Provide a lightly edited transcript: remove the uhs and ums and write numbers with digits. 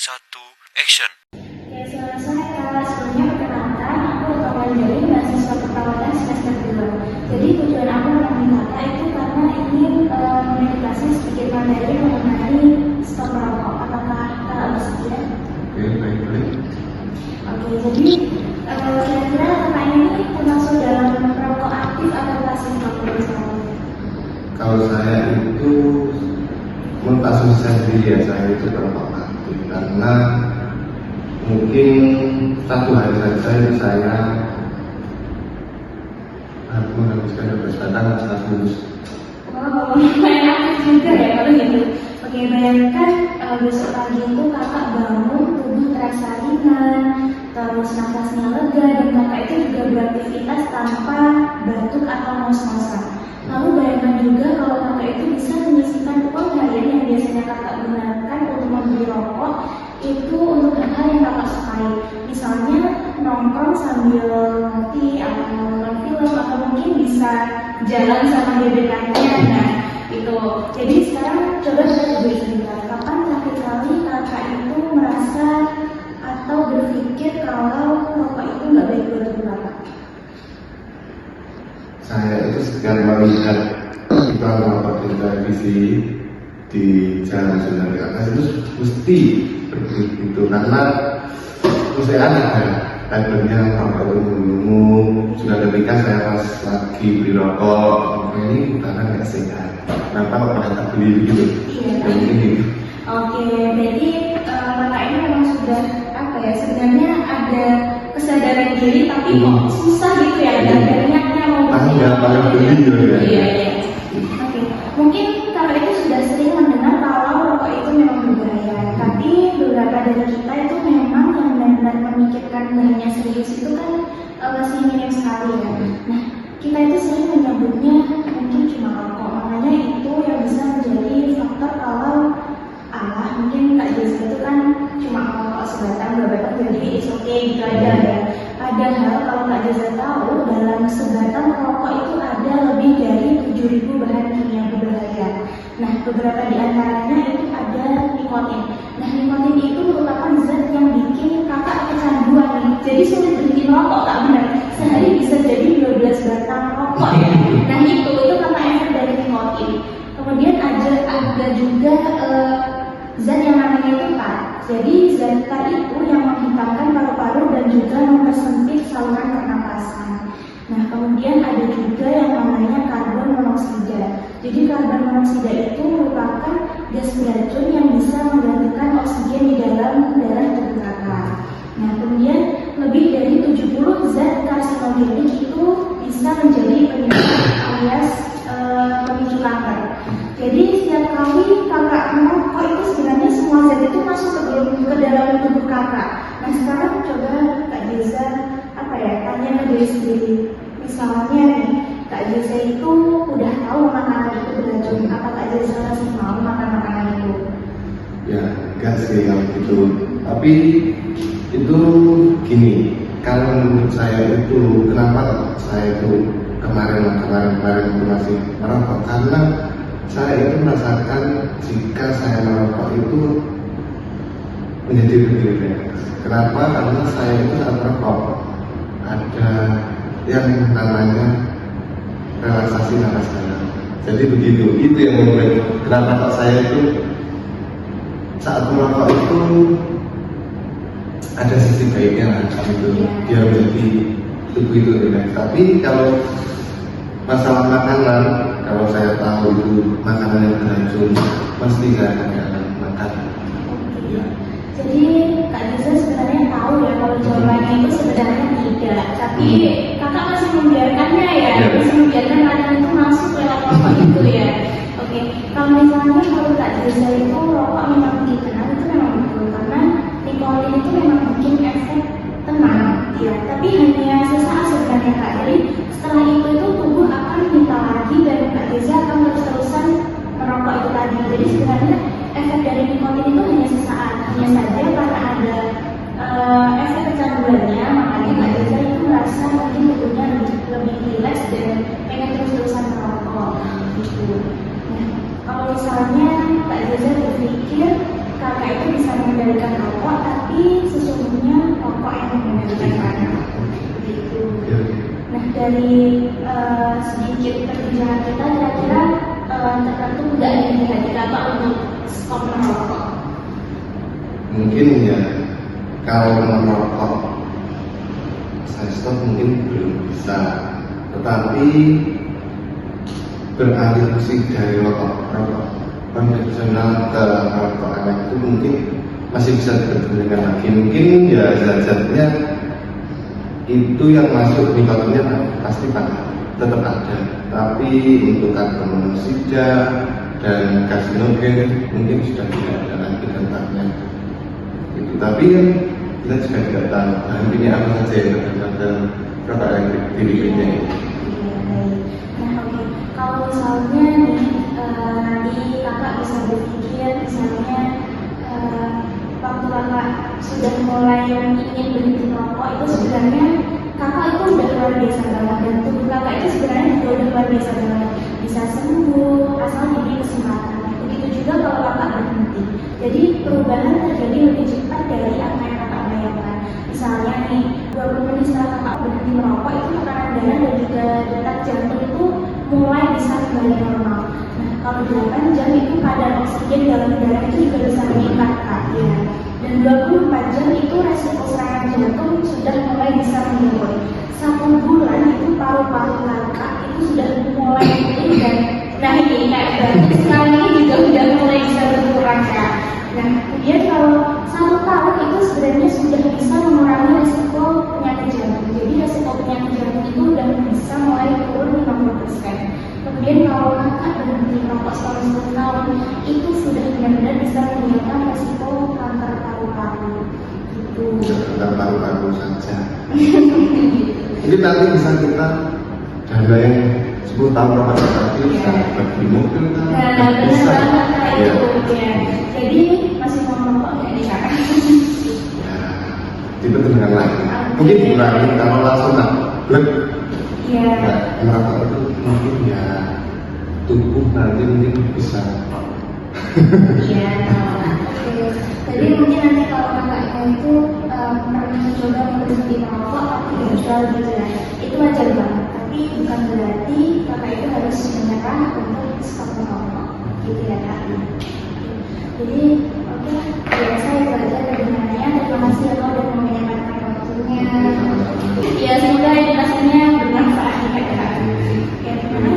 satu, action. Ya, selamat sore Kak. Sebelumnya perkenalkan, aku Rokok dari mahasiswa perawatan semester 2. Jadi tujuan aku menemui Kakak itu karena ingin mengedukasi sedikit materi mengenai stop merokok. Apakah Kakak bersedia? Oke, baik. Oke, jadi kira-kira Kakak ini termasuk dalam perokok aktif atau pasif rokok misalnya? Kalau saya itu menurut asumsi saya sendiri ya, saya itu perokok aktif karena mungkin satu hari saja itu saya menghabiskan 12 batang saat lulus. Oh, lumayan aktif juga ya kalau gitu. Oke, bayangkan besok pagi itu Kakak bangun, tubuh terasa ringan, terus nafasnya lega, dan Kakak itu juga beraktivitas tanpa batuk atau ngos-ngosan. Lalu bayangkan juga kalau Kakak itu bisa menyisihkan uang harian yang biasanya Kakak gunakan untuk membeli rokok itu untuk hal-hal yang Kakak sukai. Misalnya nongkrong sambil ngopi atau nonton film, atau mungkin bisa jalan sama gebetannya. Nah, itu. Jadi sekarang coba kita coba sebentar. Kapan terakhir kali Kakak itu merasa atau berpikir kalau rokok itu nggak baik buat tubuh Kakak? Saya itu sekian melihat iklan rokok di televisi di jalan Sunan di atas itu mesti begitu karena saya ada labelnya rokok itu umum. Sudah ketika saya pas lagi beli rokok, ini karena nggak sehat. Kenapa kok pada beli gitu? Iya. Ini. Oke, jadi Kakak ini memang sudah apa ya? Sebenarnya ada kesadaran diri, tapi kok susah gitu ya? Ada niatnya mau Beli gitu ya. Iya. Oke, mungkin Kakak itu sudah sering mendengar kalau rokok itu memang berbahaya. Tapi beberapa dari kita itu memang yang benar-benar memikirkan bahayanya serius itu kan masih minim sekali ya. Nah, kita itu sering menyebutnya mungkin cuma rokok. Makanya itu yang bisa menjadi faktor kalau mungkin Kak Jesa itu kan cuma rokok sebatang, 2 batang, jadi it's okay gitu aja ya. Padahal kalau Kak Jesa tahu dalam sebatang rokok itu ada lebih dari 7.000 bahan kimia berbahaya. Nah, beberapa di antaranya itu ada nikotin. Nah, nikotin itu merupakan zat yang bikin Kakak kecanduan nih. Jadi sulit berhenti merokok, Kak, benar. Sehari bisa jadi 12 batang rokok ya. Nah, itu karena efek dari nikotin. Kemudian ada juga zat yang namanya tar. Jadi zat tar itu yang menghitamkan paru-paru dan juga mempersempit saluran pernapasan. Nah, kemudian ada juga yang namanya karbon monoksida. Jadi karbon monoksida itu merupakan gas beracun yang bisa menggantikan oksigen di dalam darah tubuh Kakak. Nah, kemudian lebih dari 70 zat karsinogenik itu bisa menjadi penyebab alias pemicu kanker. Jadi setiap kali Kakak merokok itu sebenarnya semua zat itu masuk ke dalam tubuh Kakak. Nah, sekarang coba Kak Jesa tanya ke diri sendiri. Misalnya nih, Kak Jesa itu udah tahu makanan itu beracun, apa Kak Jesa masih mau makan makanan itu? Ya, enggak sih kalau gitu. Tapi itu gini, kalau menurut saya itu kenapa saya itu kemarin itu masih merokok, karena saya itu merasakan jika saya merokok itu menjadi lebih rileks. Kenapa? Karena saya itu saat merokok ada yang namanya relaksasi napas dalam. Jadi begitu, itu yang membuat kenapa saya itu saat merokok itu ada sisi baiknya lah, gitu. Dia menjadi tubuh itu rileks. Tapi kalau masalah makanan, kalau saya tahu itu makanan yang beracun, pasti saya akan makan. Ya. Jadi Kak Jesa sebenarnya tahu ya kalau jawabannya itu sebenarnya tidak, tapi Kakak masih membiarkannya ya, masih membiarkan makanan itu masuk lewat rokok itu ya. Oke, kalau misalnya kalau Kak Jesa itu rokok memang dikenal itu memang betul, karena nikotin itu memang bikin efek tenang ya, tapi hanya sesaat sebenarnya Kak. Jadi setelah itu tubuh akan minta lagi dan Kak Jesa akan terus-terusan merokok itu tadi. Jadi sebenarnya efek dari nikotin itu hanya sesaat, hanya saja karena ada efek kecanduannya, makanya Kak Jesa itu merasa mungkin tubuhnya lebih rileks dan pengen terus-terusan merokok gitu. Nah, kalau misalnya Kak Jesa berpikir Kakak itu bisa mengendalikan rokok kan begitu. Oke. Nah dari sedikit perbincangan kita kira-kira tertentu nggak ada di hati Kakak untuk stop merokok? Mungkin ya, kalau merokok saya stop mungkin belum bisa, tetapi beralih dari rokok konvensional ke rokok elektrik itu mungkin masih bisa dipergunakan lagi. Mungkin ya zat-zatnya itu yang masuk nikotinnya pasti tetap ada, tapi untuk karbon monoksida dan karsinogen mungkin sudah tidak ada lagi dampaknya. Gitu. Tapi kan kita juga tidak tahu bahannya apa saja yang ada rokok elektrik di liquidnya ini. Nah oke, kalau misalnya nih nanti kakak bisa berpikir misalnya waktu kakak sudah mulai ingin berhenti merokok itu sebenarnya kakak itu udah luar biasa banget dan tubuh kakak itu sebenarnya juga udah luar biasa banget, bisa sembuh asal diberi kesempatan. Begitu juga kalau kakak berhenti. Jadi perubahan terjadi lebih cepat dari apa yang kakak bayangkan. Misalnya nih 20 menit setelah kakak berhenti merokok itu tekanan darah dan juga detak jantung itu mulai bisa kembali normal. Nah kalau 8 jam itu kadar oksigen dalam darah itu juga bisa meningkat Kak, ya. Dan 24 jam itu resiko serangan jantung sudah mulai bisa menurun. 1 bulan itu paru-paru kakak itu sudah mulai pulih dan nah ini kayak berarti sekarang ini juga sudah mulai bisa berkurang Kak. Nah kemudian kalau 1 tahun itu sebenarnya sudah bisa mengurangi resiko penyakit jantung. Jadi resiko penyakit jantung itu sudah bisa mulai turun 50%. Kemudian kalau kakak berhenti merokok selama 1 tahun itu sudah benar-benar bisa menghilangkan resiko kanker paru-paru. Gitu. Kanker paru-paru saja. Jadi nanti bisa kita dana yang 10 tahun berapa tadi bisa bagi mobil kan? Nah, Bisa. benar banget Ya. itu ya. Jadi masih mau merokok nggak nih Kak? Ya, dipertimbangkan lagi. Mungkin dikurangi kalau langsung tak blek. Iya. Ya, merokok itu mungkin ya tubuh nanti mungkin bisa. Iya. Oke. Jadi mungkin nanti kalau kakaknya itu pernah mencoba berhenti merokok tapi gagal gitu ya, itu wajar banget. Tapi bukan berarti kakak itu harus menyerah untuk stop merokok, gitu ya Kak. Jadi oke, biasa itu aja kebenarannya. Terima kasih ya Kak udah mau menyempatkan waktunya. Ya semoga edukasinya bermanfaat ya Kak. Ya, terima kasih.